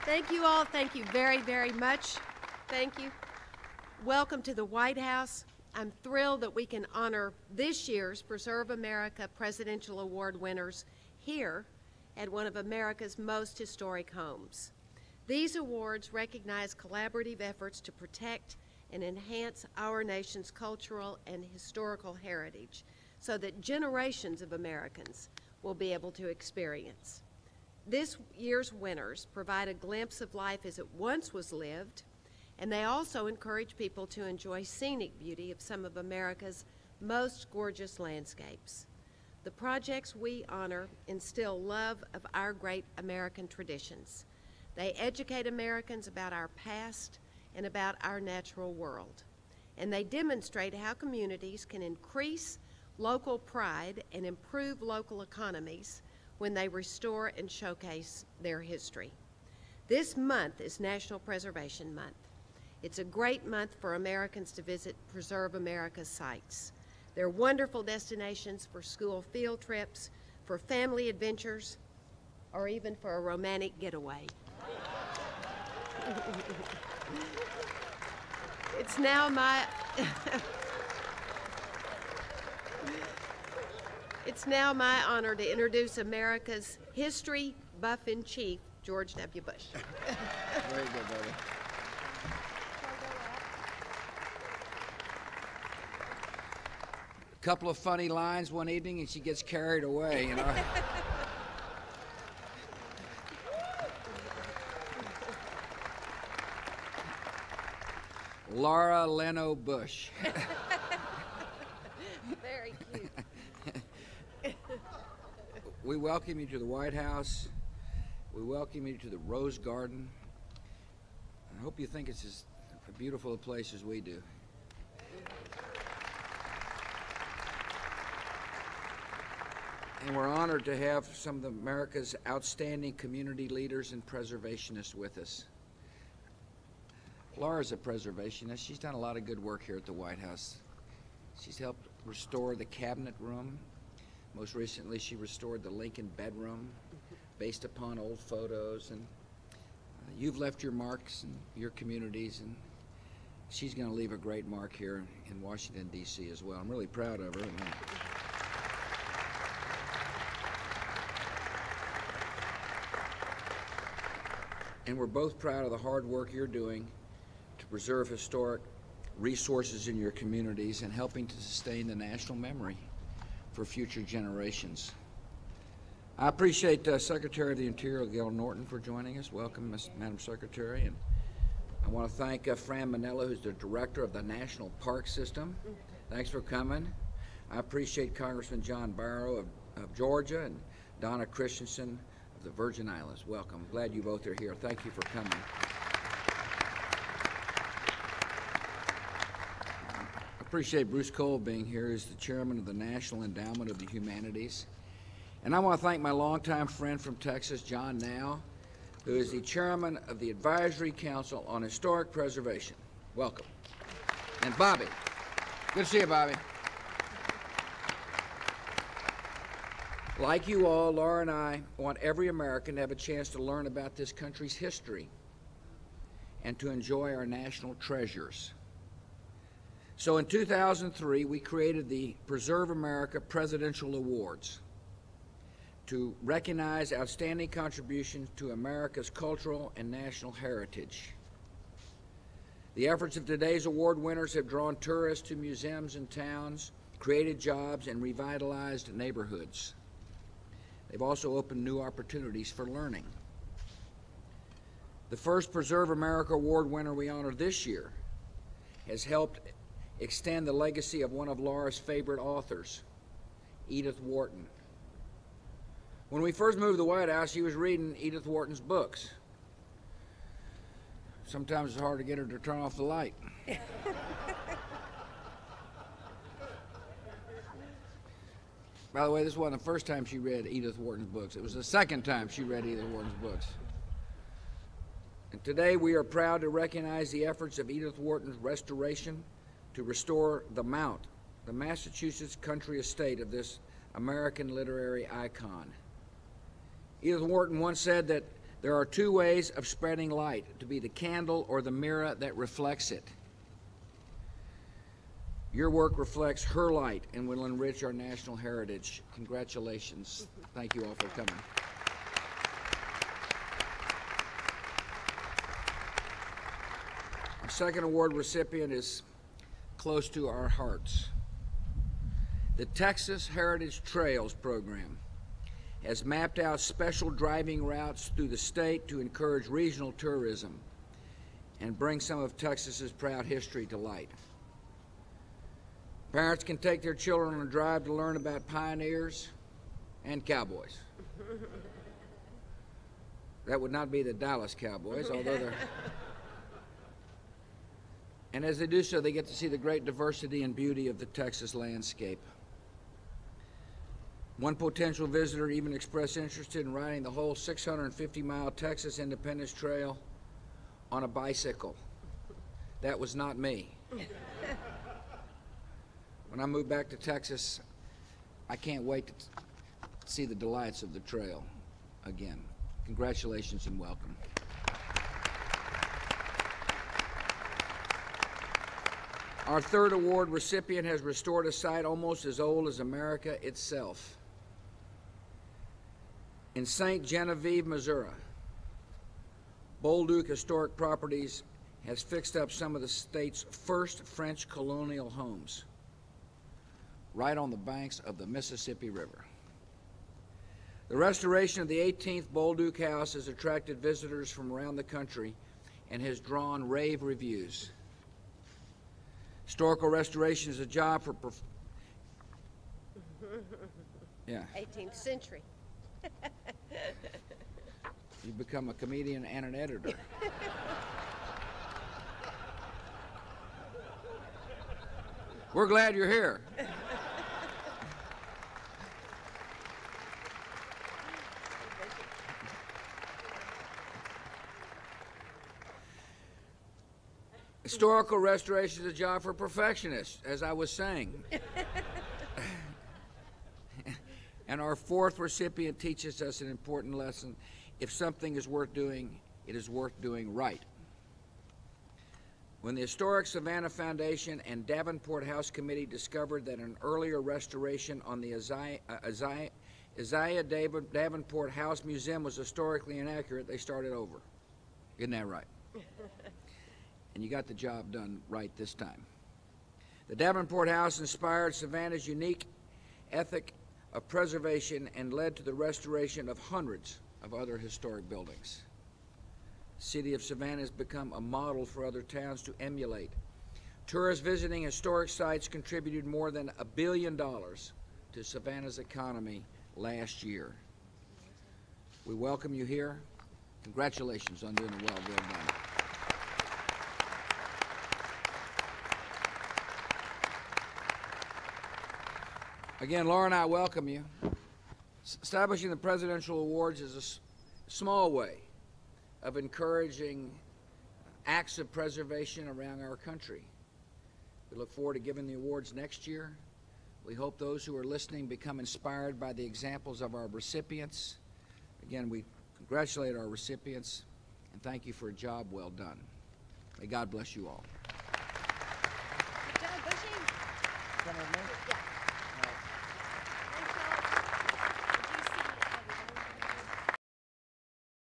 Thank you all. Thank you very, very much. Thank you. Welcome to the White House. I'm thrilled that we can honor this year's Preserve America Presidential Award winners here at one of America's most historic homes. These awards recognize collaborative efforts to protect and enhance our nation's cultural and historical heritage so that generations of Americans will be able to experience. This year's winners provide a glimpse of life as it once was lived, and they also encourage people to enjoy scenic beauty of some of America's most gorgeous landscapes. The projects we honor instill love of our great American traditions. They educate Americans about our past and about our natural world. And they demonstrate how communities can increase local pride and improve local economies when they restore and showcase their history. This month is National Preservation Month. It's a great month for Americans to visit Preserve America's sites. They're wonderful destinations for school field trips, for family adventures, or even for a romantic getaway. It's now my It's now my honor to introduce America's history buff-in-chief, George W. Bush. Very good, buddy. A couple of funny lines one evening, and she gets carried away, you know. Laura Leno Bush. Very cute. We welcome you to the White House. We welcome you to the Rose Garden. I hope you think it's as beautiful a place as we do. And we're honored to have some of America's outstanding community leaders and preservationists with us. Laura's a preservationist. She's done a lot of good work here at the White House. She's helped restore the cabinet room. Most recently, she restored the Lincoln bedroom based upon old photos. And you've left your marks in your communities, and she's going to leave a great mark here in Washington, D.C. as well. I'm really proud of her. And we're both proud of the hard work you're doing to preserve historic resources in your communities and helping to sustain the national memory for future generations. I appreciate Secretary of the Interior Gail Norton for joining us. Welcome, Madam Secretary. And I want to thank Fran Manella, who's the Director of the National Park System. Thanks for coming. I appreciate Congressman John Barrow of Georgia and Donna Christensen of the Virgin Islands. Welcome. Glad you both are here. Thank you for coming. Appreciate Bruce Cole being here. He's the chairman of the National Endowment of the Humanities. And I want to thank my longtime friend from Texas, John Now, who is the chairman of the Advisory Council on Historic Preservation. Welcome. And Bobby. Good to see you, Bobby. Like you all, Laura and I want every American to have a chance to learn about this country's history and to enjoy our national treasures. So in 2003, we created the Preserve America Presidential Awards to recognize outstanding contributions to America's cultural and national heritage. The efforts of today's award winners have drawn tourists to museums and towns, created jobs, and revitalized neighborhoods. They've also opened new opportunities for learning. The first Preserve America Award winner we honor this year has helped extend the legacy of one of Laura's favorite authors, Edith Wharton. When we first moved to the White House, she was reading Edith Wharton's books. Sometimes it's hard to get her to turn off the light. By the way, this wasn't the first time she read Edith Wharton's books. It was the second time she read Edith Wharton's books. And today we are proud to recognize the efforts of Edith Wharton's restoration to restore the Mount, the Massachusetts country estate of this American literary icon. Edith Wharton once said that There are two ways of spreading light, to be the candle or the mirror that reflects it. Your work reflects her light and will enrich our national heritage. Congratulations. Thank you all for coming. Our second award recipient is close to our hearts. The Texas Heritage Trails program has mapped out special driving routes through the state to encourage regional tourism and bring some of Texas's proud history to light. Parents can take their children on a drive to learn about pioneers and cowboys. That would not be the Dallas Cowboys, although they're... And as they do so, they get to see the great diversity and beauty of the Texas landscape. One potential visitor even expressed interest in riding the whole 650-mile Texas Independence Trail on a bicycle. That was not me. When I move back to Texas, I can't wait to see the delights of the trail again. Congratulations and welcome. Our third award recipient has restored a site almost as old as America itself. In St. Genevieve, Missouri, Bolduc Historic Properties has fixed up some of the state's first French colonial homes, right on the banks of the Mississippi River. The restoration of the 18th Bolduc House has attracted visitors from around the country and has drawn rave reviews. Historical restoration is a job for 18th century. You become a comedian and an editor. We're glad you're here. Historical restoration is a job for perfectionists, as I was saying. And our fourth recipient teaches us an important lesson. If something is worth doing, it is worth doing right. When the Historic Savannah Foundation and Davenport House Committee discovered that an earlier restoration on the Isaiah Davenport House Museum was historically inaccurate, they started over. Isn't that right? And you got the job done right this time. The Davenport House inspired Savannah's unique ethic of preservation and led to the restoration of hundreds of other historic buildings. The city of Savannah has become a model for other towns to emulate. Tourists visiting historic sites contributed more than $1 billion to Savannah's economy last year. We welcome you here. Congratulations on doing it well. Well done. Again, Laura and I welcome you. Establishing the Presidential Awards is a small way of encouraging acts of preservation around our country. We look forward to giving the awards next year. We hope those who are listening become inspired by the examples of our recipients. Again, we congratulate our recipients and thank you for a job well done. May God bless you all. Good job, Bushy. Yeah.